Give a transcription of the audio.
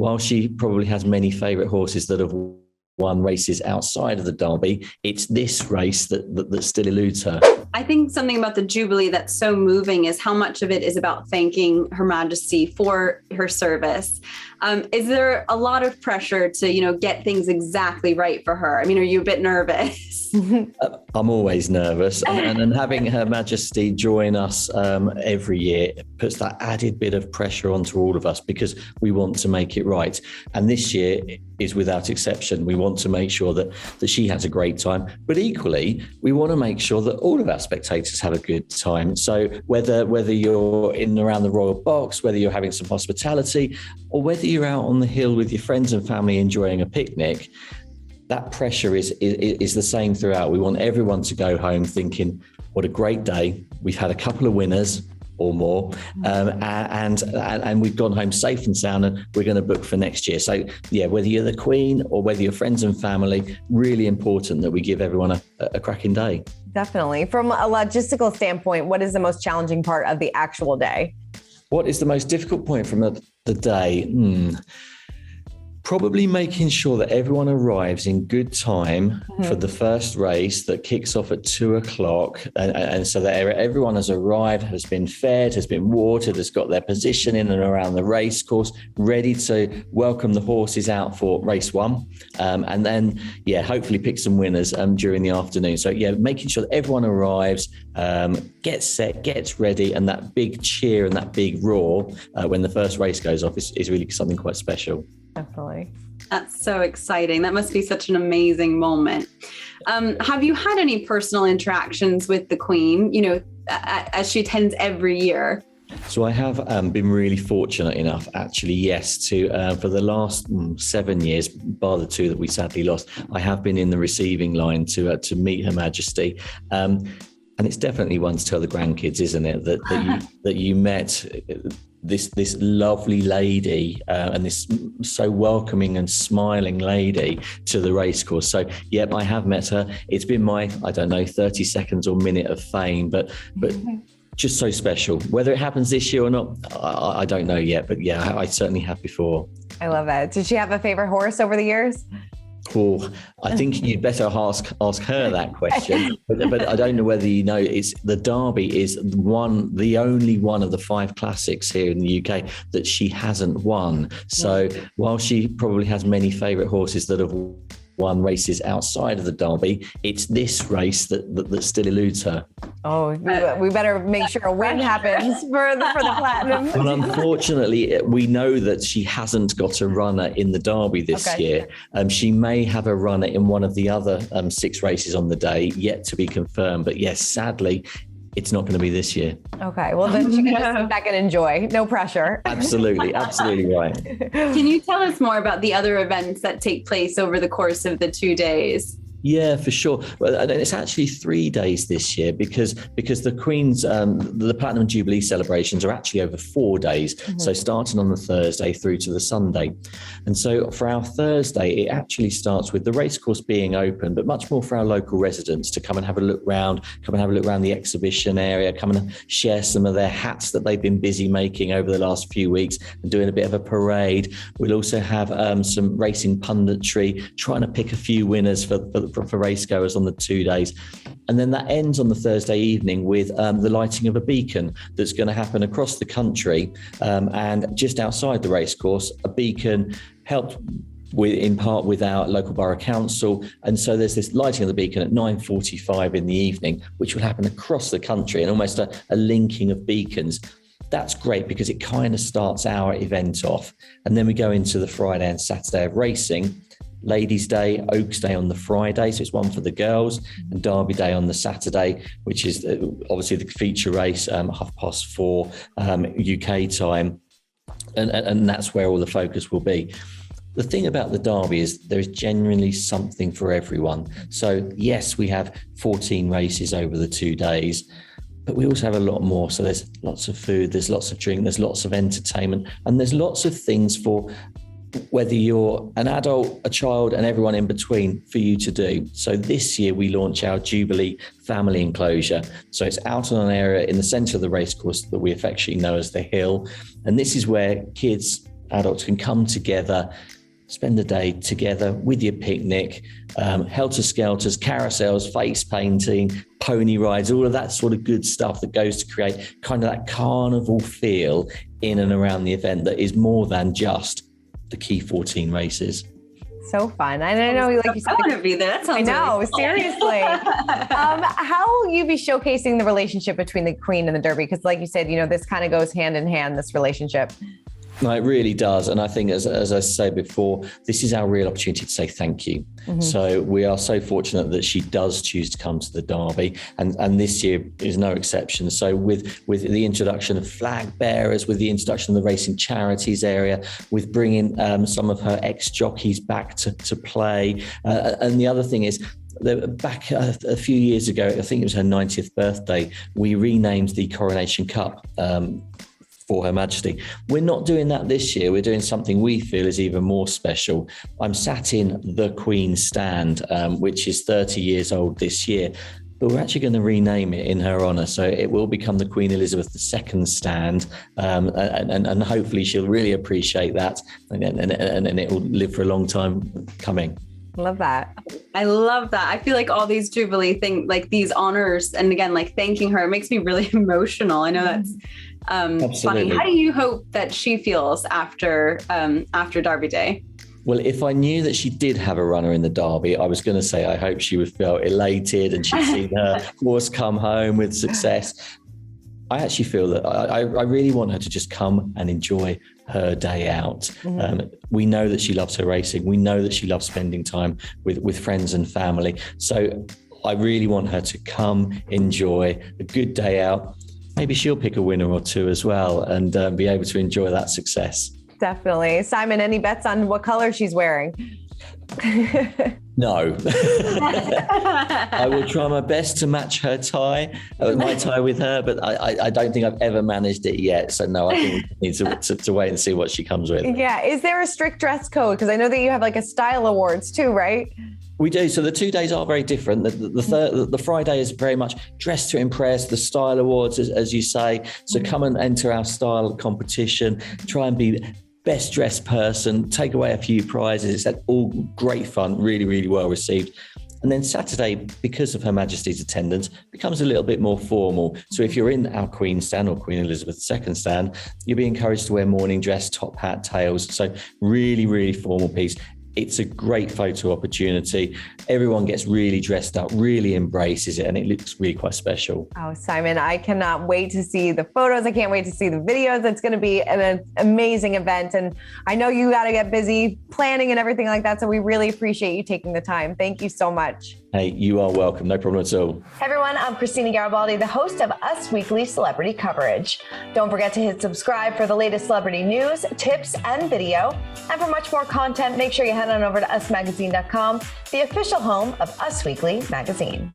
while she probably has many favourite horses that have won races outside of the Derby, it's this race that still eludes her. I think something about the Jubilee that's so moving is how much of it is about thanking Her Majesty for her service. Is there a lot of pressure to, get things exactly right for her? I mean, are you a bit nervous? I'm always nervous, and having Her Majesty join us every year puts that added bit of pressure onto all of us because we want to make it right. And this year is without exception. We want to make sure that she has a great time, but equally, we want to make sure that all of our spectators have a good time. So whether you're in and around the Royal Box, whether you're having some hospitality, or whether you're out on the hill with your friends and family enjoying a picnic, that pressure is the same throughout. We want everyone to go home thinking, what a great day. We've had a couple of winners or more, and we've gone home safe and sound, and we're going to book for next year. So yeah, whether you're the Queen or whether you're friends and family, really important that we give everyone a cracking day. Definitely. From a logistical standpoint, what is the most challenging part of the actual day? What is the most difficult point from the day? Probably making sure that everyone arrives in good time for the first race that kicks off at 2:00. And so that everyone has arrived, has been fed, has been watered, has got their position in and around the race course, ready to welcome the horses out for race one. And then, hopefully pick some winners during the afternoon. So making sure that everyone arrives, gets set, gets ready, and that big cheer and that big roar when the first race goes off is really something quite special. Definitely. That's so exciting. That must be such an amazing moment. Have you had any personal interactions with the Queen, as she attends every year? So I have been really fortunate enough, actually, yes, to for the last 7 years, bar the 2 that we sadly lost, I have been in the receiving line to meet Her Majesty. And it's definitely one to tell the grandkids, isn't it, that you met this lovely lady and this so welcoming and smiling lady to the racecourse. So, I have met her. It's been my, 30 seconds or minute of fame, but just so special. Whether it happens this year or not, I don't know yet. But I certainly have before. I love it. Did she have a favorite horse over the years? Oh, I think you'd better ask her that question. but I don't know whether you know, it's the Derby is the only one of the 5 classics here in the UK that she hasn't won. So while she probably has many favourite horses that have won races outside of the Derby, it's this race that still eludes her. Oh, we better make sure a win happens for the Platinum. Well, unfortunately, we know that she hasn't got a runner in the Derby this year. She may have a runner in one of the other 6 races on the day, yet to be confirmed. But yes, sadly, it's not going to be this year. Okay, well then she can just sit back and enjoy. No pressure. Absolutely right. Can you tell us more about the other events that take place over the course of the 2 days? Yeah, for sure. Well, and it's actually 3 days this year because the Queen's the Platinum Jubilee celebrations are actually over 4 days. So starting on the Thursday through to the Sunday. And so for our Thursday, it actually starts with the racecourse being open, but much more for our local residents to come and have a look round, the exhibition area, come and share some of their hats that they've been busy making over the last few weeks and doing a bit of a parade. We'll also have some racing punditry, trying to pick a few winners for racegoers on the 2 days. And then that ends on the Thursday evening with the lighting of a beacon that's going to happen across the country. And just outside the racecourse, a beacon helped in part with our local borough council. And so there's this lighting of the beacon at 9:45 in the evening, which will happen across the country, and almost a linking of beacons. That's great because it kind of starts our event off. And then we go into the Friday and Saturday of racing. Ladies' Day, Oaks Day on the Friday, so it's one for the girls, and Derby Day on the Saturday, which is obviously the feature race, 4:30 UK time, and that's where all the focus will be. The thing about the Derby is there is genuinely something for everyone. So yes, we have 14 races over the 2 days, but we also have a lot more. So there's lots of food, there's lots of drink, there's lots of entertainment, and there's lots of things for whether you're an adult, a child, and everyone in between for you to do. So this year we launch our Jubilee family enclosure. So it's out on an area in the centre of the racecourse that we affectionately know as the Hill. And this is where kids adults can come together, spend a day together with your picnic, helter-skelters, carousels, face painting, pony rides, all of that sort of good stuff that goes to create kind of that carnival feel in and around the event that is more than just the key 14 races. So fun. And I know, like you said, I want to be there. That sounds really cool. Seriously. How will you be showcasing the relationship between the Queen and the Derby? Because like you said, this kind of goes hand in hand, this relationship. No, it really does. And I think, as I said before, this is our real opportunity to say thank you. Mm-hmm. So we are so fortunate that she does choose to come to the Derby, and this year is no exception. So with the introduction of flag bearers, with the introduction of the racing charities area, with bringing some of her ex-jockeys back to play. And the other thing is, back a few years ago, I think it was her 90th birthday, we renamed the Coronation Cup for Her Majesty. We're not doing that this year. We're doing something we feel is even more special. I'm sat in the Queen stand, which is 30 years old this year, but we're actually going to rename it in her honour. So it will become the Queen Elizabeth II stand, and hopefully she'll really appreciate that, and it will live for a long time coming. Love that. I love that. I feel like all these Jubilee things, like these honors, and again, like thanking her, it makes me really emotional. I know that's funny. How do you hope that she feels after Derby Day? Well, if I knew that she did have a runner in the Derby, I was going to say I hope she would feel elated and she'd seen her horse come home with success. I actually feel that I really want her to just come and enjoy her day out. Mm-hmm. We know that she loves her racing. We know that she loves spending time with friends and family. So I really want her to come enjoy a good day out. Maybe she'll pick a winner or two as well and be able to enjoy that success. Definitely. Simon, any bets on what color she's wearing? No. I will try my best to match her tie, my tie with her, but I don't think I've ever managed it yet. So no, I think we need to wait and see what she comes with. Yeah. Is there a strict dress code? Because I know that you have like a style awards too, right? We do. So the 2 days are very different. The Friday is very much dress to impress, the style awards, as you say. So come and enter our style competition, try and be best dressed person, take away a few prizes. It's all great fun, really, really well received. And then Saturday, because of Her Majesty's attendance, becomes a little bit more formal. So if you're in our Queen stand or Queen Elizabeth II stand, you'll be encouraged to wear morning dress, top hat, tails. So really, really formal piece. It's a great photo opportunity. Everyone gets really dressed up, really embraces it, and it looks really quite special. Oh, Simon, I cannot wait to see the photos. I can't wait to see the videos. It's going to be an amazing event. And I know you got to get busy planning and everything like that. So we really appreciate you taking the time. Thank you so much. Hey, you are welcome. No problem at all. Hey everyone, I'm Christina Garibaldi, the host of Us Weekly Celebrity Coverage. Don't forget to hit subscribe for the latest celebrity news, tips, and video. And for much more content, make sure you head on over to usmagazine.com, the official home of Us Weekly magazine.